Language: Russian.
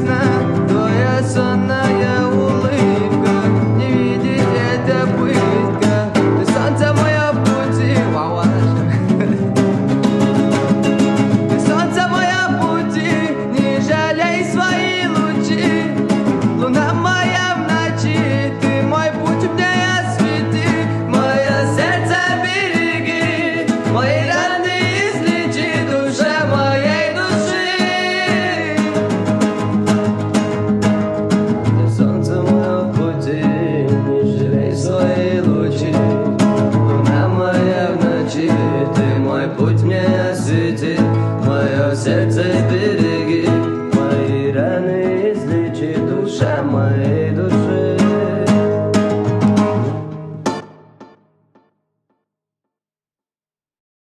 весна, твоя сонная улыбка, не видеть это пытка. Ты солнце мое в пути, ты солнце мое в пути, не жалей свои лучи. Луна моя в ночи, ты мой путь мне освети. Мое сердце береги, мои раны излечи, душа моей души. Ты солнце мое в пути, не жалей свои лучи. Луна моя в ночи, ты мой путь мне освети. Мое сердце береги, мои раны излечи, душа моя.